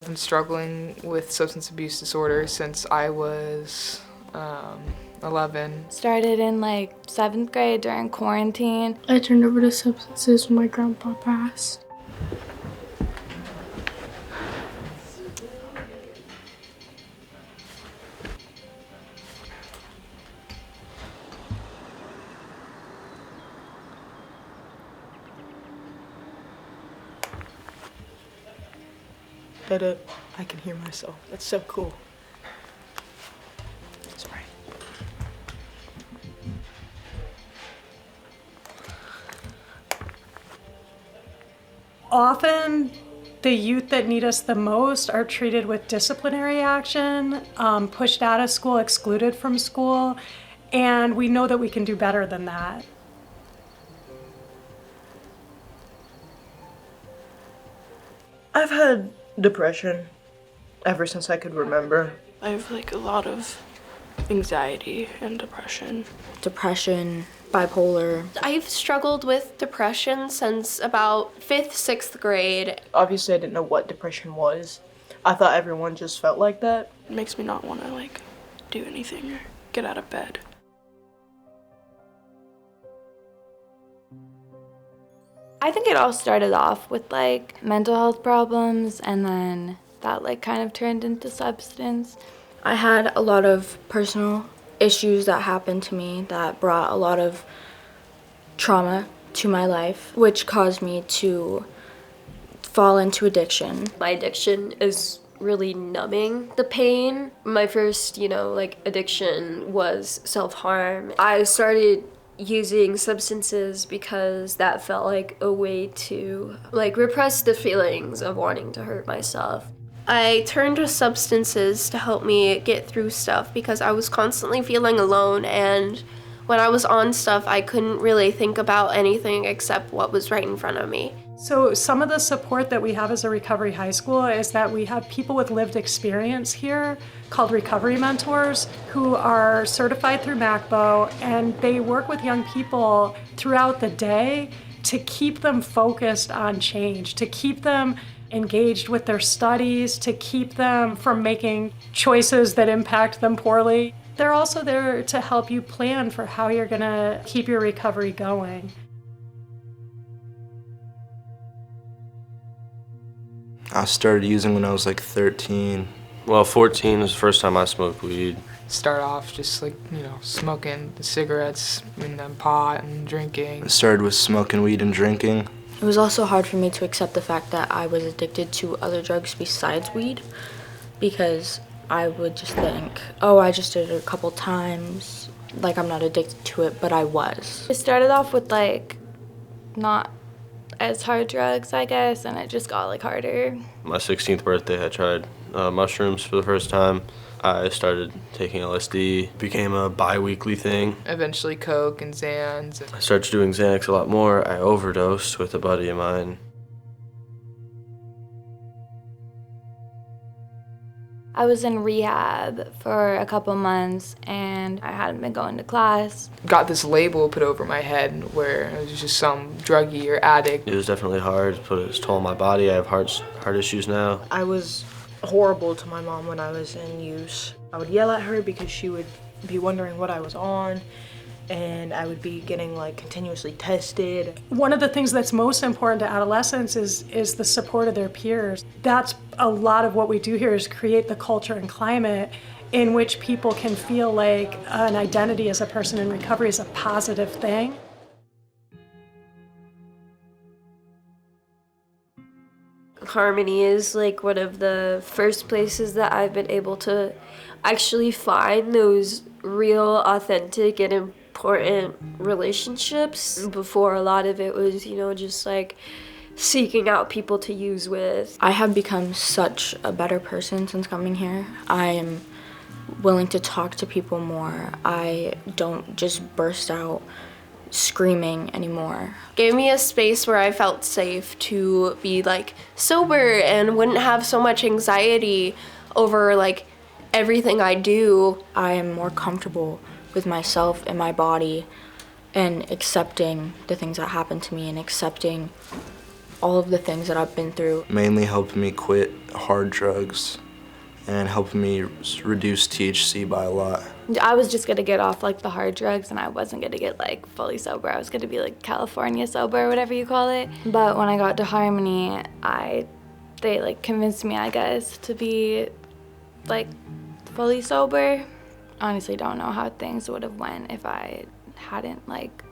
I've been struggling with substance abuse disorder since I was 11. Started in like 7th grade during quarantine. I turned over to substances when my grandpa passed. I can hear myself. That's so cool. Sorry. Often, the youth that need us the most are treated with disciplinary action, pushed out of school, excluded from school, and we know that we can do better than that. I've had depression ever since I could remember. I have like a lot of anxiety and depression. Depression, bipolar. I've struggled with depression since about 5th, 6th grade. Obviously, I didn't know what depression was. I thought everyone just felt like that. It makes me not want to like do anything or get out of bed. I think it all started off with like mental health problems, and then that like kind of turned into substance. I had a lot of personal issues that happened to me that brought a lot of trauma to my life, which caused me to fall into addiction. My addiction is really numbing the pain. My first, addiction was self-harm. I started using substances because that felt like a way to repress the feelings of wanting to hurt myself. I turned to substances to help me get through stuff because I was constantly feeling alone, and when I was on stuff, I couldn't really think about anything except what was right in front of me. So some of the support that we have as a recovery high school is that we have people with lived experience here called recovery mentors who are certified through MACBO, and they work with young people throughout the day to keep them focused on change, to keep them engaged with their studies, to keep them from making choices that impact them poorly. They're also there to help you plan for how you're gonna keep your recovery going. I started using when I was like 13. Well, 14 was the first time I smoked weed. Start off just smoking the cigarettes and then pot and drinking. I started with smoking weed and drinking. It was also hard for me to accept the fact that I was addicted to other drugs besides weed, because I would just think, oh, I just did it a couple times, like I'm not addicted to it, but I was. It started off with like not as hard drugs, I guess, and it just got like harder. My 16th birthday, I tried mushrooms for the first time. I started taking LSD, became a bi-weekly thing. Eventually coke and Xans. I started doing Xanax a lot more. I overdosed with a buddy of mine. I was in rehab for a couple months, and I hadn't been going to class. Got this label put over my head where it was just some druggie or addict. It was definitely hard, put its toll on my body. I have heart issues now. I was horrible to my mom when I was in use. I would yell at her because she would be wondering what I was on, and I would be getting continuously tested. One of the things that's most important to adolescents is the support of their peers. That's a lot of what we do here, is create the culture and climate in which people can feel like an identity as a person in recovery is a positive thing. Harmony is one of the first places that I've been able to actually find those real, authentic, and important relationships. Before, a lot of it was, just seeking out people to use with. I have become such a better person since coming here. I am willing to talk to people more. I don't just burst out screaming anymore. Gave me a space where I felt safe to be sober and wouldn't have so much anxiety over everything I do. I am more comfortable with myself and my body, and accepting the things that happen to me, and accepting all of the things that I've been through. Mainly helping me quit hard drugs and helping me reduce THC by a lot. I was just gonna get off like the hard drugs, and I wasn't gonna get like fully sober. I was gonna be like California sober or whatever you call it. But when I got to Harmony, they like convinced me, I guess, to be like fully sober. Honestly, don't know how things would have went if I hadn't like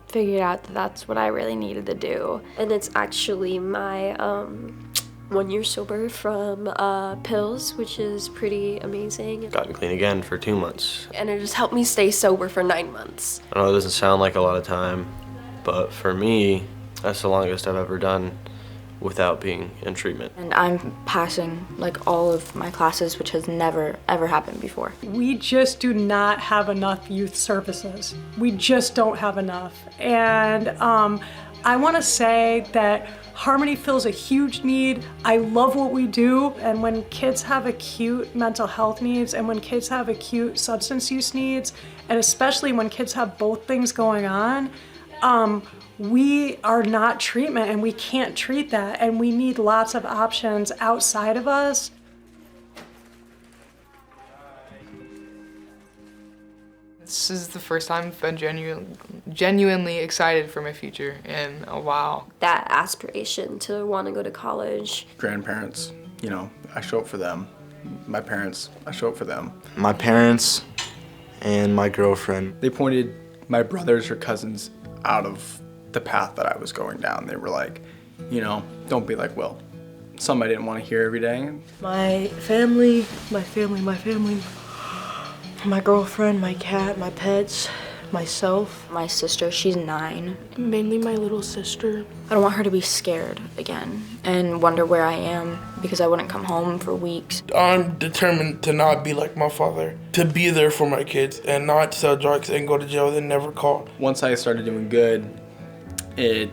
figured out that that's what I really needed to do. And it's actually my 1 year sober from pills, which is pretty amazing. Gotten clean again for 2 months. And it just helped me stay sober for 9 months. I know it doesn't sound like a lot of time, but for me, that's the longest I've ever done without being in treatment. And I'm passing like all of my classes, which has never ever happened before. We just do not have enough youth services. We just don't have enough. And I want to say that Harmony fills a huge need. I love what we do. And when kids have acute mental health needs and when kids have acute substance use needs, and especially when kids have both things going on, we are not treatment and we can't treat that. And we need lots of options outside of us. This is the first time I've been genuinely excited for my future in a while. That aspiration to want to go to college. Grandparents, you know, I show up for them. My parents, I show up for them. My parents and my girlfriend. They pointed my brothers or cousins out of the path that I was going down. They were like, you know, don't be like Will. Something I didn't want to hear every day. My family, my girlfriend, my cat, my pets, myself. My sister, she's 9. Mainly my little sister. I don't want her to be scared again and wonder where I am because I wouldn't come home for weeks. I'm determined to not be like my father, to be there for my kids and not sell drugs and go to jail and never call. Once I started doing good, it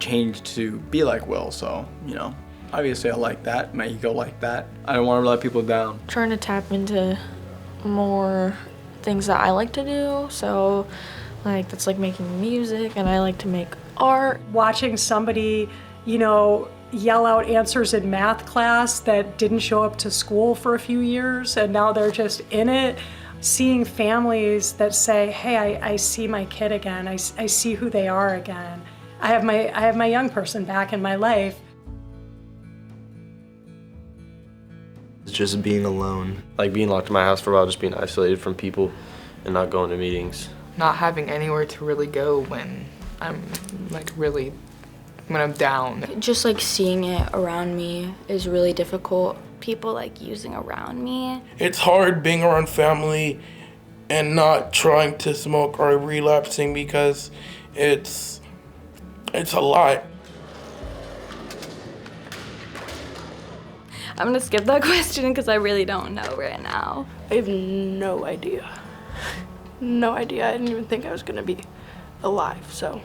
changed to be like Will, so, you know, obviously I like that, my ego like that. I don't want to let people down. Trying to tap into more things that I like to do, so like that's like making music, and I like to make art. Watching somebody, you know, yell out answers in math class that didn't show up to school for a few years and now they're just in it. Seeing families that say, hey, I see my kid again, I see who they are again. I have my young person back in my life. Just being alone. Like being locked in my house for a while, just being isolated from people and not going to meetings. Not having anywhere to really go when I'm when I'm down. Just like seeing it around me is really difficult. People like using around me. It's hard being around family and not trying to smoke or relapsing because it's a lot. I'm gonna skip that question because I really don't know right now. I have no idea. No idea. I didn't even think I was gonna be alive, so.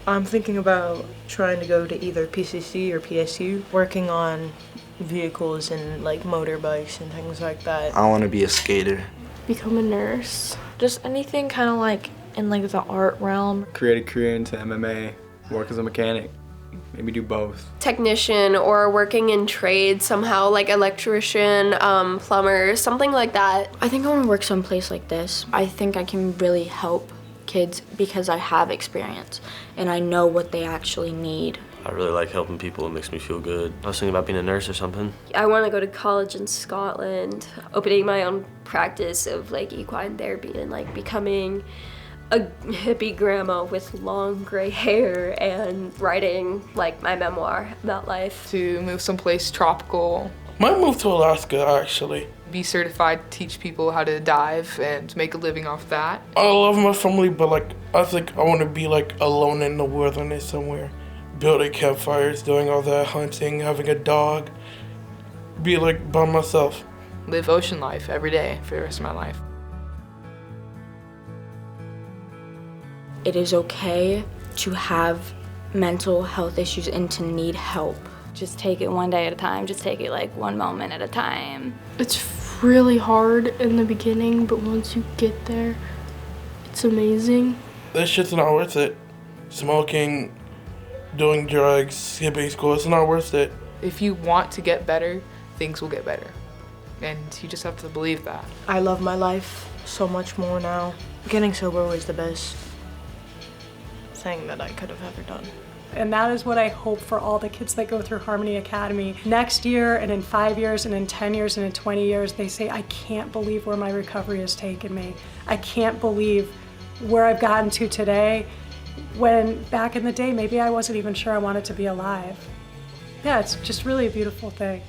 I'm thinking about trying to go to either PCC or PSU, working on vehicles and like motorbikes and things like that. I want to be a skater. Become a nurse. Just anything kind of like in like the art realm. Create a career into MMA, work as a mechanic, maybe do both. Technician or working in trade somehow, like electrician, plumber, something like that. I think I want to work someplace like this. I think I can really help kids because I have experience and I know what they actually need. I really like helping people. It makes me feel good. I was thinking about being a nurse or something. I want to go to college in Scotland, opening my own practice of like equine therapy and like becoming a hippie grandma with long gray hair and writing like my memoir about life. To move someplace tropical. Might move to Alaska, actually. Be certified to teach people how to dive and make a living off that. I love my family, but like I think I want to be like alone in the wilderness somewhere. Building campfires, doing all that hunting, having a dog. Be like by myself. Live ocean life every day for the rest of my life. It is okay to have mental health issues and to need help. Just take it one day at a time. Just take it like one moment at a time. It's really hard in the beginning, but once you get there, it's amazing. This shit's not worth it. Smoking, doing drugs, skipping school. It's not worth it. If you want to get better, things will get better. And you just have to believe that. I love my life so much more now. Getting sober was the best thing that I could have ever done. And that is what I hope for all the kids that go through Harmony Academy. Next year, and in 5 years, and in 10 years, and in 20 years, they say, I can't believe where my recovery has taken me. I can't believe where I've gotten to today, when back in the day, maybe I wasn't even sure I wanted to be alive. Yeah, it's just really a beautiful thing.